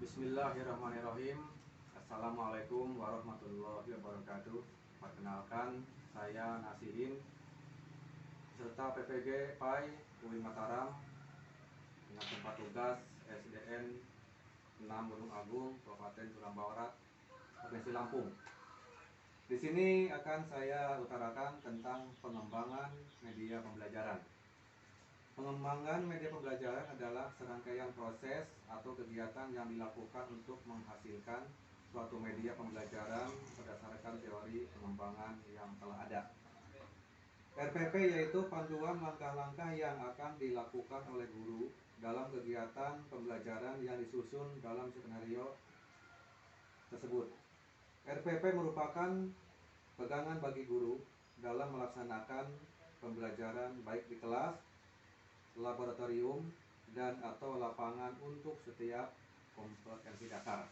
Bismillahirrahmanirrahim. Assalamualaikum warahmatullahi wabarakatuh. Perkenalkan, saya Nasihin serta PPG PAI UIN Mataram dengan tempat tugas SDN 6 Gunung Agung, Kabupaten Tulang Barat, Provinsi Lampung. Di sini akan saya utarakan tentang pengembangan media pembelajaran. Pengembangan media pembelajaran adalah serangkaian proses atau kegiatan yang dilakukan untuk menghasilkan suatu media pembelajaran berdasarkan teori pengembangan yang telah ada. RPP yaitu panduan langkah-langkah yang akan dilakukan oleh guru dalam kegiatan pembelajaran yang disusun dalam skenario tersebut. RPP merupakan pegangan bagi guru dalam melaksanakan pembelajaran baik di kelas, laboratorium, dan atau lapangan untuk setiap kompetensi dasar.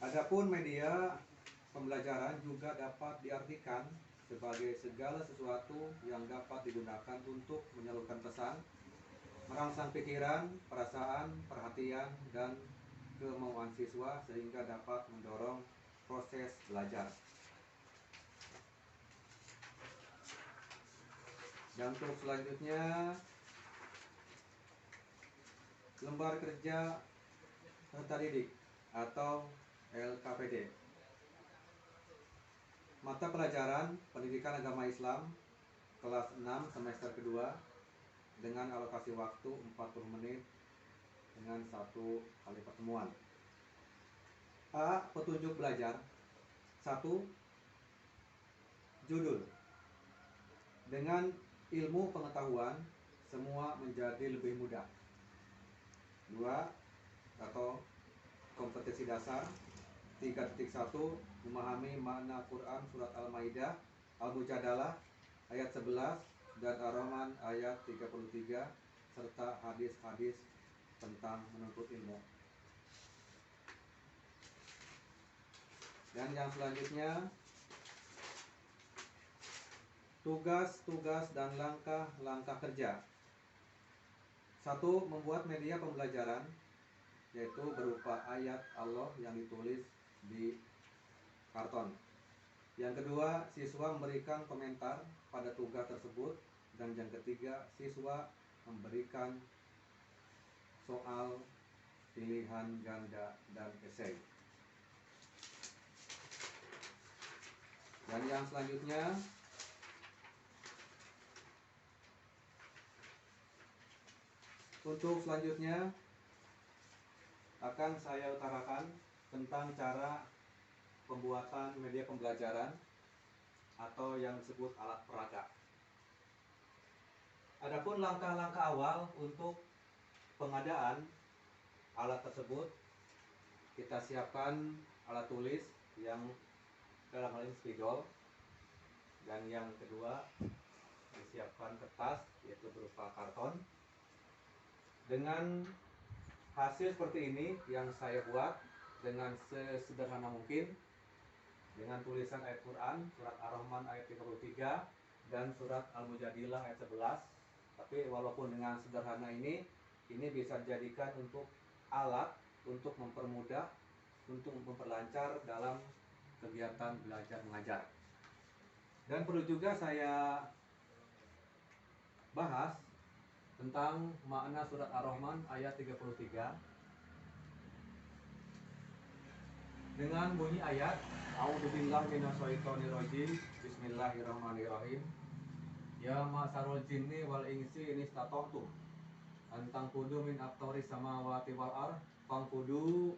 Adapun media pembelajaran juga dapat diartikan sebagai segala sesuatu yang dapat digunakan untuk menyalurkan pesan, merangsang pikiran, perasaan, perhatian, dan kemauan siswa sehingga dapat mendorong proses belajar. Dan untuk selanjutnya, lembar kerja peserta didik atau LKPD. Mata pelajaran Pendidikan Agama Islam kelas 6 semester kedua dengan alokasi waktu 40 menit dengan 1 kali pertemuan. A. Petunjuk belajar. 1. Judul. Dengan ilmu pengetahuan, semua menjadi lebih mudah. 2. Atau kompetensi dasar 3.1 memahami makna Quran surat Al-Maidah, Al-Mujadalah ayat 11 dan Ar-Rahman ayat 33 serta hadis-hadis tentang menuntut ilmu. Dan yang selanjutnya, tugas-tugas dan langkah-langkah kerja. 1. Membuat media pembelajaran, yaitu berupa ayat Allah yang ditulis di karton. Yang kedua, siswa memberikan komentar pada tugas tersebut. Dan yang ketiga, siswa memberikan soal pilihan ganda dan esai. Dan yang selanjutnya, untuk selanjutnya akan saya utarakan tentang cara pembuatan media pembelajaran atau yang disebut alat peraga. Adapun langkah-langkah awal untuk pengadaan alat tersebut, kita siapkan alat tulis yang dalam hal ini spidol, dan yang kedua disiapkan kertas yaitu berupa karton. Dengan hasil seperti ini yang saya buat dengan sesederhana mungkin, dengan tulisan ayat Quran surat Ar-Rahman ayat 33 dan surat Al-Mujadilah ayat 11. Tapi walaupun dengan sederhana ini bisa dijadikan untuk alat untuk mempermudah, untuk memperlancar dalam kegiatan belajar mengajar. Dan perlu juga saya bahas tentang makna surat Ar-Rahman ayat 33 dengan bunyi ayat A'udzubillahi minasyaitonirrajim. Bismillahirrahmanirrahim. Ya ma'sarul jinni wal insi inistata'tum an tanfudu min aqtaris samawati wal ardh fanfudu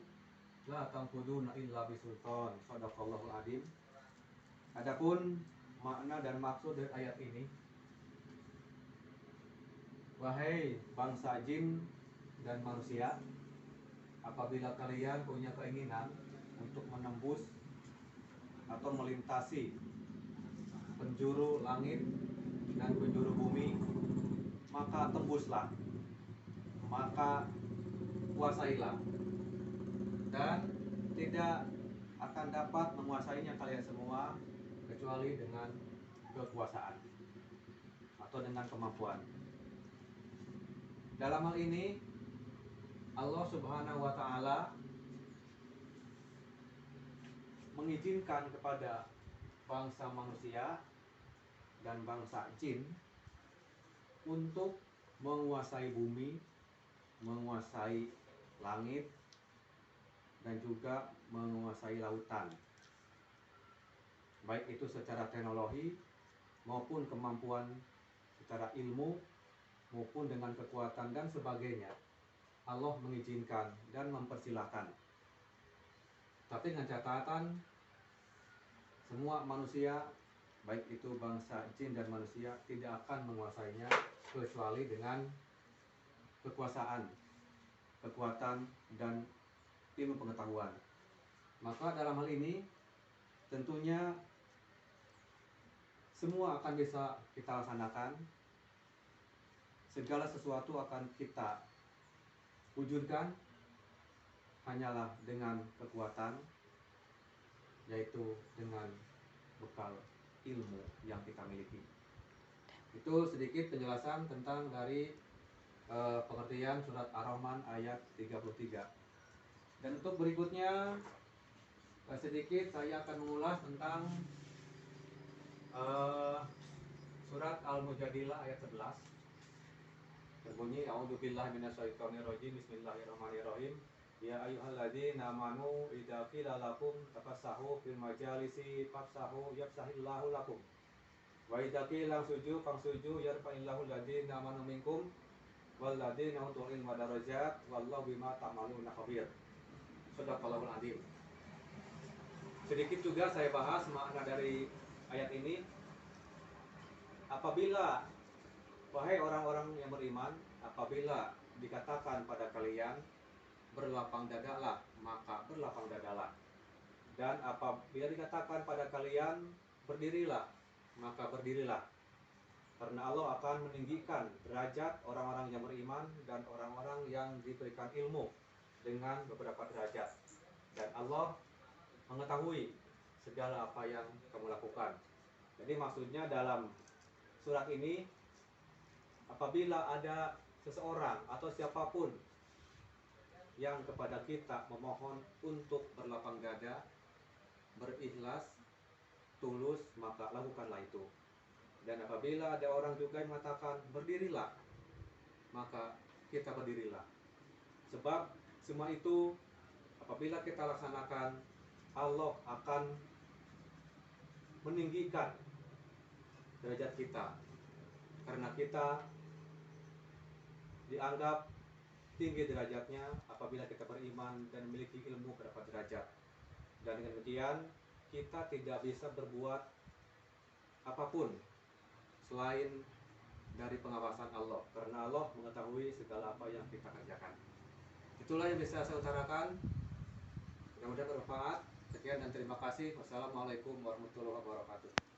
la tanfuduna illa bisultan. Shadaqallahul adzim. Adapun makna dan maksud dari ayat ini, wahai bangsa jin dan manusia, apabila kalian punya keinginan untuk menembus atau melintasi penjuru langit dan penjuru bumi, maka tembuslah, maka kuasailah, dan tidak akan dapat menguasainya kalian semua kecuali dengan kekuasaan atau dengan kemampuan. Dalam hal ini Allah Subhanahu wa taala mengizinkan kepada bangsa manusia dan bangsa jin untuk menguasai bumi, menguasai langit, dan juga menguasai lautan. Baik itu secara teknologi maupun kemampuan secara ilmu maupun dengan kekuatan dan sebagainya. Allah mengizinkan dan mempersilahkan. Tapi dengan catatan semua manusia, baik itu bangsa jin dan manusia, tidak akan menguasainya kecuali dengan kekuasaan, kekuatan, dan ilmu pengetahuan. Maka dalam hal ini tentunya semua akan bisa kita laksanakan, segala sesuatu akan kita wujudkan hanyalah dengan kekuatan, yaitu dengan bekal ilmu yang kita miliki. Itu sedikit penjelasan tentang dari pengertian surat Ar-Rahman ayat 33. Dan untuk berikutnya sedikit saya akan mengulas tentang surat Al-Mujadilah ayat 11. Berbunyi, a'udzubillahi minasyaitonirrajim, bismillahirrahmanirrahim. Ya ayyuhalladzina amanu idza qila lakum tafassahu fil majalisi fafsahu yafsahillahu lakum. Wa idza qila suju fangsuju yarfa'illahu alladzina amanu minkum walladzina utul ilma darajat wallahu bima ta'maluna khabir. Shadaqallahul adzim. Sedikit juga saya bahas makna dari ayat ini. Apabila wahai orang-orang yang beriman, apabila dikatakan pada kalian berlapang dadalah, maka berlapang dadalah. Dan apabila dikatakan pada kalian berdirilah, maka berdirilah. Karena Allah akan meninggikan derajat orang-orang yang beriman dan orang-orang yang diberikan ilmu dengan beberapa derajat. Dan Allah mengetahui segala apa yang kamu lakukan. Jadi maksudnya dalam surat ini, apabila ada seseorang atau siapapun yang kepada kita memohon untuk berlapang dada, berikhlas, tulus, maka lakukanlah itu. Dan apabila ada orang juga yang mengatakan berdirilah, maka kita berdirilah. Sebab semua itu apabila kita laksanakan, Allah akan meninggikan derajat kita. Karena kita dianggap tinggi derajatnya apabila kita beriman dan memiliki ilmu berapa derajat. Dan dengan demikian kita tidak bisa berbuat apapun selain dari pengawasan Allah, karena Allah mengetahui segala apa yang kita kerjakan. Itulah yang bisa saya utarakan. Mudah-mudahan bermanfaat. Sekian dan terima kasih. Wassalamualaikum warahmatullahi wabarakatuh.